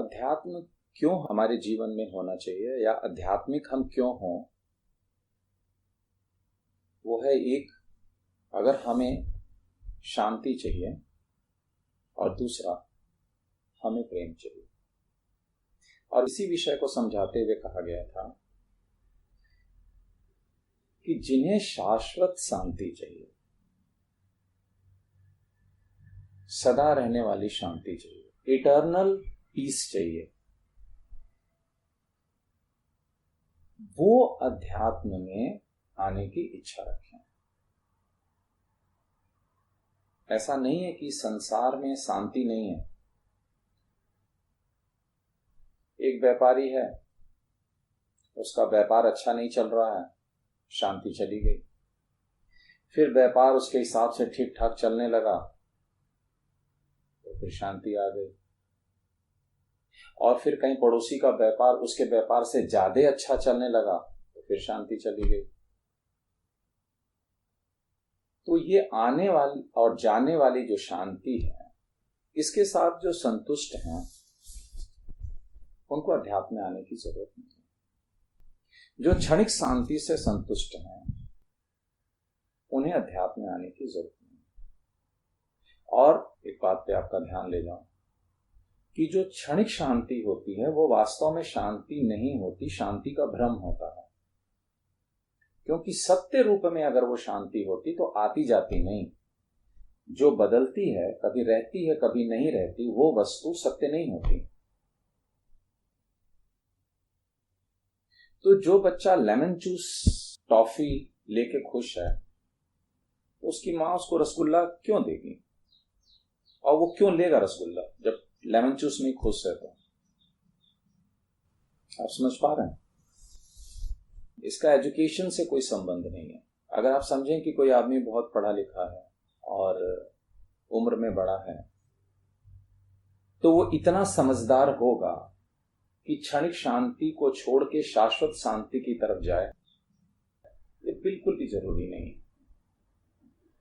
अध्यात्म क्यों हमारे जीवन में होना चाहिए या आध्यात्मिक हम क्यों हों, वो है एक, अगर हमें शांति चाहिए और दूसरा हमें प्रेम चाहिए। और इसी विषय को समझाते हुए कहा गया था कि जिन्हें शाश्वत शांति चाहिए, सदा रहने वाली शांति चाहिए, इटर्नल पीस चाहिए, वो अध्यात्म में आने की इच्छा रखें। ऐसा नहीं है कि संसार में शांति नहीं है। एक व्यापारी है, उसका व्यापार अच्छा नहीं चल रहा है, शांति चली गई। फिर व्यापार उसके हिसाब से ठीक ठाक चलने लगा तो फिर शांति आ गई। और फिर कहीं पड़ोसी का व्यापार उसके व्यापार से ज्यादा अच्छा चलने लगा तो फिर शांति चली गई। तो ये आने वाली और जाने वाली जो शांति है, इसके साथ जो संतुष्ट हैं उनको अध्यात्म में आने की जरूरत नहीं है। जो क्षणिक शांति से संतुष्ट हैं उन्हें अध्यात्म में आने की जरूरत नहीं है। और एक बात पे आपका ध्यान ले जाऊं कि जो क्षणिक शांति होती है वो वास्तव में शांति नहीं होती, शांति का भ्रम होता है। क्योंकि सत्य रूप में अगर वो शांति होती तो आती जाती नहीं, जो बदलती है, कभी रहती है कभी नहीं रहती, वो वस्तु सत्य नहीं होती। तो जो बच्चा लेमन जूस टॉफी लेके खुश है तो उसकी मां उसको रसगुल्ला क्यों देगी, और वो क्यों लेगा रसगुल्ला जब लेमन जूस में खुश है? तो आप समझ पा रहे हैं, इसका एजुकेशन से कोई संबंध नहीं है। अगर आप समझें कि कोई आदमी बहुत पढ़ा लिखा है और उम्र में बड़ा है तो वो इतना समझदार होगा कि क्षणिक शांति को छोड़ के शाश्वत शांति की तरफ जाए, ये बिल्कुल भी जरूरी नहीं।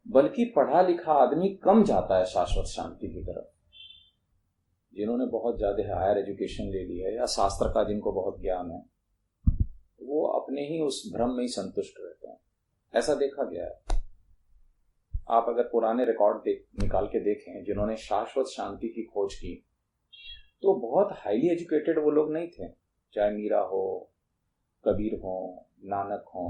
बल्कि पढ़ा लिखा आदमी कम जाता है शाश्वत शांति की तरफ। जिन्होंने बहुत ज्यादा हायर एजुकेशन ले ली है या शास्त्र का जिनको बहुत ज्ञान है, वो अपने ही उस भ्रम में ही संतुष्ट रहते हैं। ऐसा देखा गया है। आप अगर पुराने रिकॉर्ड निकाल के देखें जिन्होंने शाश्वत शांति की खोज की, तो बहुत हाईली एजुकेटेड वो लोग नहीं थे। चाहे मीरा हो, कबीर हो, नानक हो,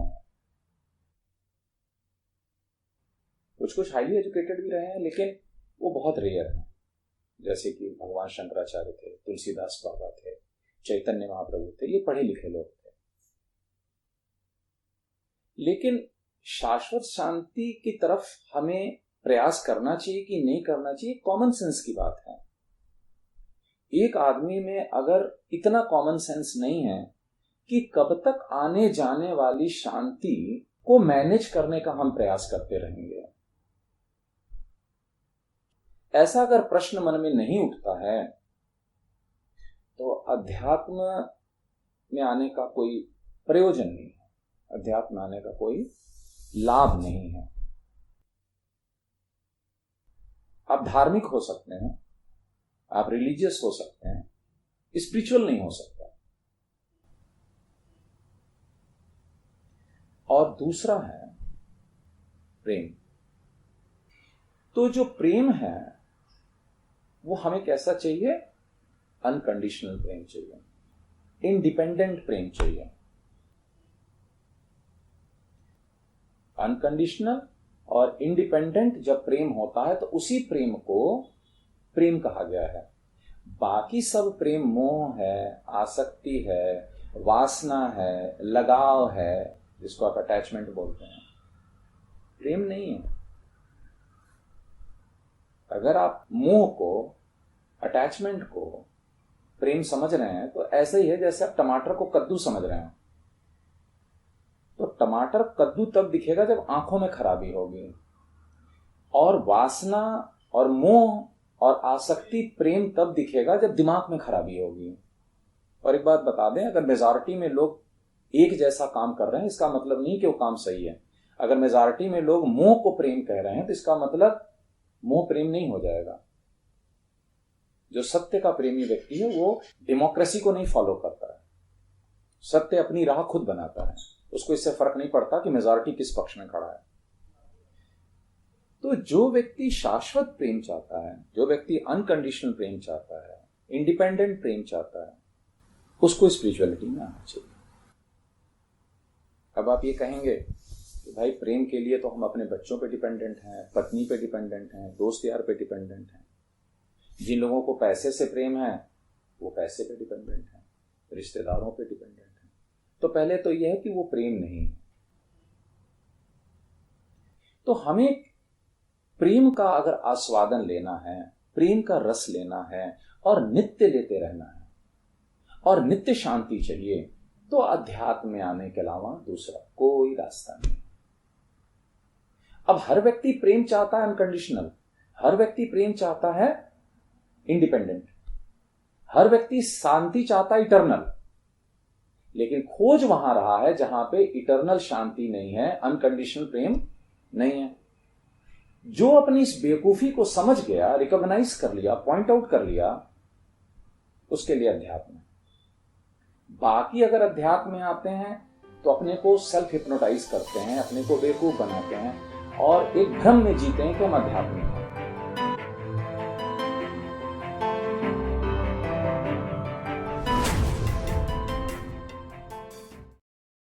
कुछ हाईली एजुकेटेड भी रहे हैं, लेकिन वो बहुत रेयर हैं। जैसे कि भगवान शंकराचार्य थे, तुलसीदास बाबा थे, चैतन्य महाप्रभु थे, ये पढ़े लिखे लोग थे। लेकिन शाश्वत शांति की तरफ हमें प्रयास करना चाहिए कि नहीं करना चाहिए, कॉमन सेंस की बात है। एक आदमी में अगर इतना कॉमन सेंस नहीं है कि कब तक आने जाने वाली शांति को मैनेज करने का हम प्रयास करते रहेंगे, ऐसा अगर प्रश्न मन में नहीं उठता है तो अध्यात्म में आने का कोई प्रयोजन नहीं है, अध्यात्म में आने का कोई लाभ नहीं है। आप धार्मिक हो सकते हैं, आप रिलीजियस हो सकते हैं, स्पिरिचुअल नहीं हो सकता। और दूसरा है प्रेम। तो जो प्रेम है वो हमें कैसा चाहिए? अनकंडीशनल प्रेम चाहिए, इंडिपेंडेंट प्रेम चाहिए। अनकंडीशनल और इंडिपेंडेंट जब प्रेम होता है तो उसी प्रेम को प्रेम कहा गया है। बाकी सब प्रेम मोह है, आसक्ति है, वासना है, लगाव है, जिसको आप अटैचमेंट बोलते हैं, प्रेम नहीं है। अगर आप मोह को, अटैचमेंट को प्रेम समझ रहे हैं तो ऐसा ही है जैसे आप टमाटर को कद्दू समझ रहे हैं। तो टमाटर कद्दू तब दिखेगा जब आंखों में खराबी होगी, और वासना और मोह और आसक्ति प्रेम तब दिखेगा जब दिमाग में खराबी होगी। और एक बात बता दें, अगर मेजॉरिटी में लोग एक जैसा काम कर रहे हैं इसका मतलब नहीं कि वो काम सही है। अगर मेजॉरिटी में लोग मोह को प्रेम कह रहे हैं तो इसका मतलब मोह प्रेम नहीं हो जाएगा। जो सत्य का प्रेमी व्यक्ति है वो डेमोक्रेसी को नहीं फॉलो करता है, सत्य अपनी राह खुद बनाता है, उसको इससे फर्क नहीं पड़ता कि मेजॉरिटी किस पक्ष में खड़ा है। तो जो व्यक्ति शाश्वत प्रेम चाहता है, जो व्यक्ति अनकंडीशनल प्रेम चाहता है, इंडिपेंडेंट प्रेम चाहता है, उसको स्पिरिचुअलिटी में आना चाहिए। अब आप ये कहेंगे कि भाई प्रेम के लिए तो हम अपने बच्चों पे डिपेंडेंट हैं, पत्नी पे डिपेंडेंट हैं, दोस्त यार पे डिपेंडेंट हैं। जिन लोगों को पैसे से प्रेम है वो पैसे पे डिपेंडेंट हैं, रिश्तेदारों पे डिपेंडेंट हैं। तो पहले तो यह है कि वो प्रेम नहीं है। तो हमें प्रेम का अगर आस्वादन लेना है, प्रेम का रस लेना है और नित्य लेते रहना है और नित्य शांति चाहिए, तो अध्यात्म में आने के अलावा दूसरा कोई रास्ता नहीं। अब हर व्यक्ति प्रेम चाहता है अनकंडीशनल, हर व्यक्ति प्रेम चाहता है इंडिपेंडेंट, हर व्यक्ति शांति चाहता है इटर्नल, लेकिन खोज वहां रहा है जहां पे इटर्नल शांति नहीं है, अनकंडीशनल प्रेम नहीं है। जो अपनी इस बेवकूफी को समझ गया, रिकॉग्नाइज कर लिया, पॉइंट आउट कर लिया, उसके लिए अध्यात्म। बाकी अगर अध्यात्म में आते हैं तो अपने को सेल्फ हिप्नोटाइज करते हैं, अपने को बेवकूफ बनाते हैं और एक भ्रम में जीते हैं कि हम अध्यात्म में